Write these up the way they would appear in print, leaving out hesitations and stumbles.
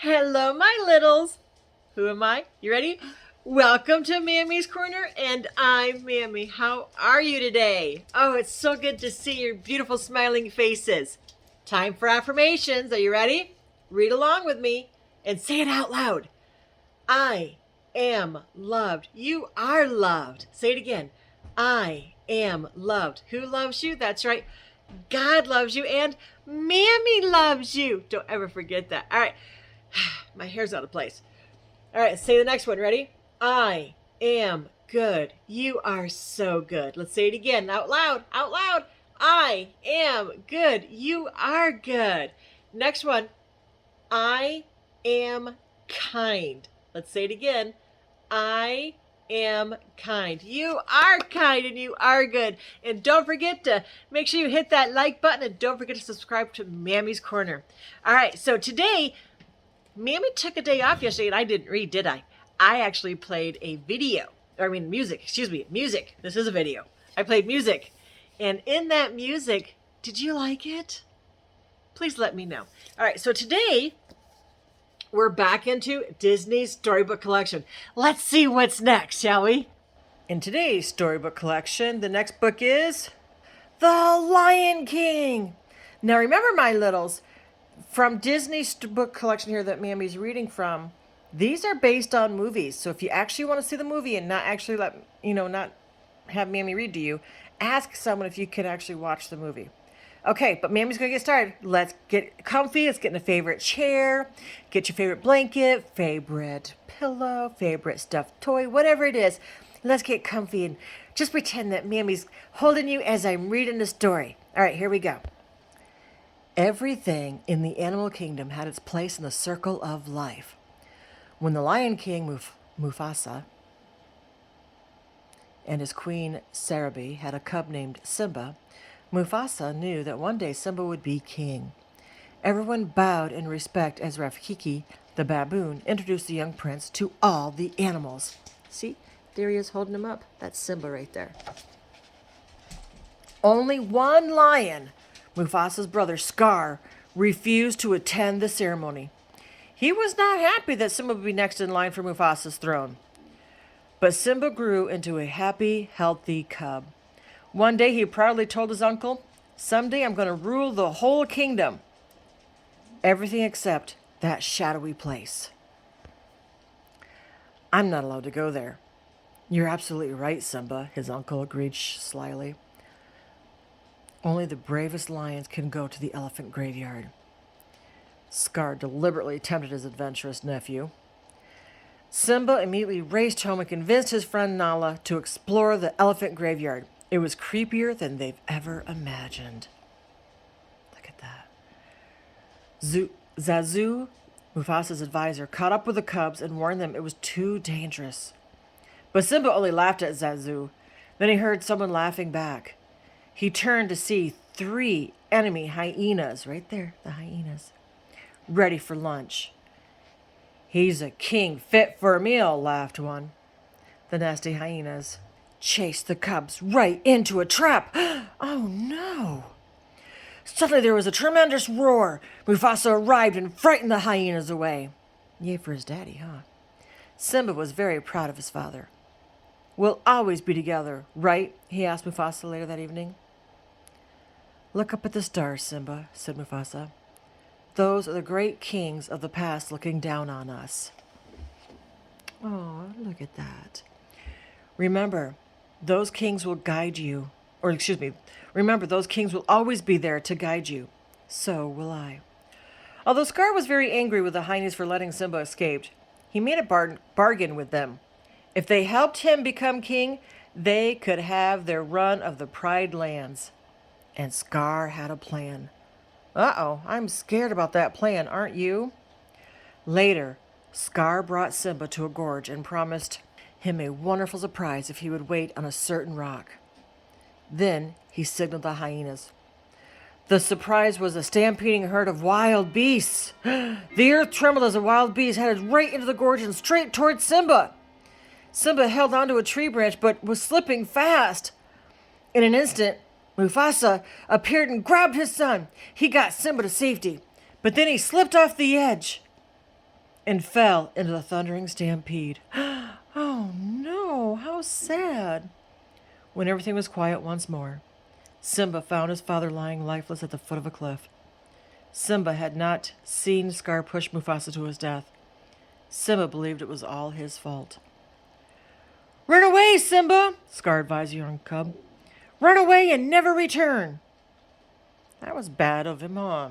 Hello, my littles. Who am I? You ready? Welcome to Mammy's Corner, and I'm Mammy. How are you today? Oh, it's so good to see your beautiful smiling faces. Time for affirmations. Are you ready? Read along with me and say it out loud. I am loved. You are loved. Say it again. I am loved. Who loves you? That's right. God loves you and Mammy loves you. Don't ever forget that. All right. My hair's out of place. All right, say the next one. Ready? I am good. You are so good. Let's say it again. Out loud. Out loud. I am good. You are good. Next one. I am kind. Let's say it again. I am kind. You are kind and you are good. And don't forget to make sure you hit that like button and don't forget to subscribe to Mammy's Corner. All right, so today, Mammy took a day off yesterday and I didn't read, did I? I actually played a video. Music. Music. This is a video. I played music. And in that music, did you like it? Please let me know. All right, so today we're back into Disney's Storybook collection. Let's see what's next, shall we? In today's Storybook collection, the next book is The Lion King. Now remember, my littles, from Disney's book collection here that Mammy's reading from, these are based on movies. So if you actually want to see the movie and not actually not have Mammy read to you, ask someone if you can actually watch the movie. Okay, but Mammy's going to get started. Let's get comfy. Let's get in a favorite chair. Get your favorite blanket, favorite pillow, favorite stuffed toy, whatever it is. Let's get comfy and just pretend that Mammy's holding you as I'm reading the story. All right, here we go. Everything in the animal kingdom had its place in the circle of life. When the Lion King Mufasa and his queen Sarabi had a cub named Simba, Mufasa knew that one day Simba would be king. Everyone bowed in respect as Rafiki, the baboon, introduced the young prince to all the animals. See, there he is holding him up. That's Simba right there. Only one lion, Mufasa's brother Scar, refused to attend the ceremony. He was not happy that Simba would be next in line for Mufasa's throne. But Simba grew into a happy, healthy cub. One day he proudly told his uncle, "Someday I'm going to rule the whole kingdom. Everything except that shadowy place." "I'm not allowed to go there." "You're absolutely right, Simba," his uncle agreed slyly. "Only the bravest lions can go to the elephant graveyard." Scar deliberately tempted his adventurous nephew. Simba immediately raced home and convinced his friend Nala to explore the elephant graveyard. It was creepier than they've ever imagined. Look at that. Zazu, Mufasa's advisor, caught up with the cubs and warned them it was too dangerous. But Simba only laughed at Zazu. Then he heard someone laughing back. He turned to see 3 enemy hyenas, right there, the hyenas, ready for lunch. "He's a king fit for a meal," laughed one. The nasty hyenas chased the cubs right into a trap. Oh no! Suddenly there was a tremendous roar. Mufasa arrived and frightened the hyenas away. Yay for his daddy, huh? Simba was very proud of his father. "We'll always be together, right?" he asked Mufasa later that evening. "Look up at the stars, Simba," said Mufasa. "Those are the great kings of the past looking down on us." Oh, look at that. Remember, those kings will guide you. Remember, those kings will always be there to guide you. So will I. Although Scar was very angry with the hyenas for letting Simba escape, he made a bargain with them. If they helped him become king, they could have their run of the Pride Lands. And Scar had a plan. Uh-oh, I'm scared about that plan, aren't you? Later, Scar brought Simba to a gorge and promised him a wonderful surprise if he would wait on a certain rock. Then he signaled the hyenas. The surprise was a stampeding herd of wild beasts. The earth trembled as the wild beasts headed right into the gorge and straight towards Simba. Simba held onto a tree branch but was slipping fast. In an instant, Mufasa appeared and grabbed his son. He got Simba to safety, but then he slipped off the edge. and fell into the thundering stampede. Oh no, how sad. When everything was quiet once more, Simba found his father lying lifeless at the foot of a cliff. Simba had not seen Scar push Mufasa to his death. Simba believed it was all his fault. "Run away, Simba!" Scar advised the young cub. "Run away and never return." That was bad of him, huh?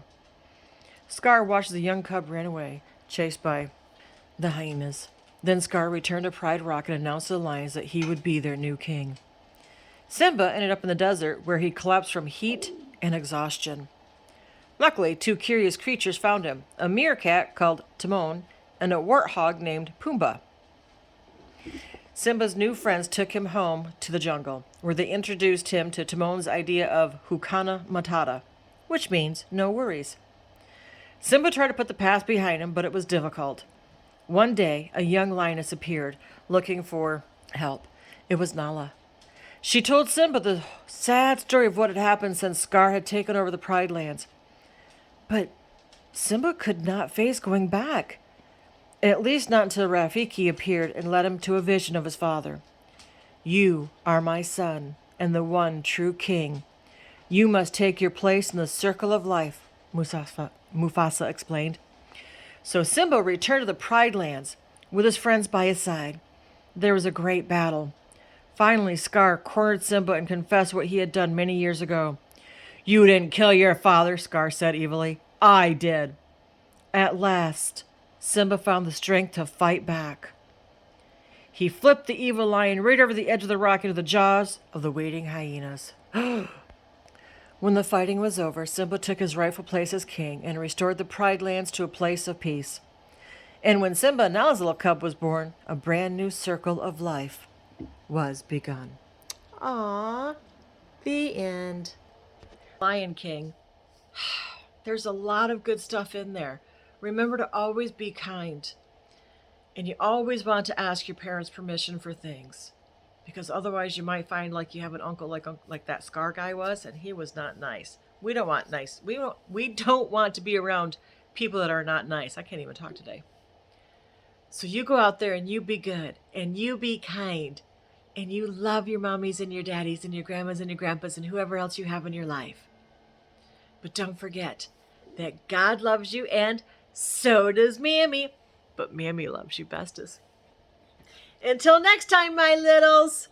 Scar watched as the young cub ran away, chased by the hyenas. Then Scar returned to Pride Rock and announced to the lions that he would be their new king. Simba ended up in the desert, where he collapsed from heat and exhaustion. Luckily, two curious creatures found him, a meerkat called Timon and a warthog named Pumbaa. Simba's new friends took him home to the jungle, where they introduced him to Timon's idea of Hakuna Matata, which means no worries. Simba tried to put the past behind him, but it was difficult. One day, a young lioness appeared, looking for help. It was Nala. She told Simba the sad story of what had happened since Scar had taken over the Pride Lands. But Simba could not face going back. At least not until Rafiki appeared and led him to a vision of his father. "You are my son and the one true king. You must take your place in the circle of life," Mufasa explained. So Simba returned to the Pride Lands with his friends by his side. There was a great battle. Finally, Scar cornered Simba and confessed what he had done many years ago. "You didn't kill your father," Scar said evilly. "I did." At last, Simba found the strength to fight back. He flipped the evil lion right over the edge of the rock into the jaws of the waiting hyenas. When the fighting was over, Simba took his rightful place as king and restored the Pride Lands to a place of peace. And when Simba, Nala's little cub, was born, a brand new circle of life was begun. Aww. The end. Lion King. There's a lot of good stuff in there. Remember to always be kind. And you always want to ask your parents' permission for things. Because otherwise you might find like you have an uncle like that Scar guy was, and he was not nice. We don't want nice. We don't want to be around people that are not nice. I can't even talk today. So you go out there and you be good and you be kind and you love your mommies and your daddies and your grandmas and your grandpas and whoever else you have in your life. But don't forget that God loves you and so does Mammy. But Mammy loves you bestest. Until next time, my littles.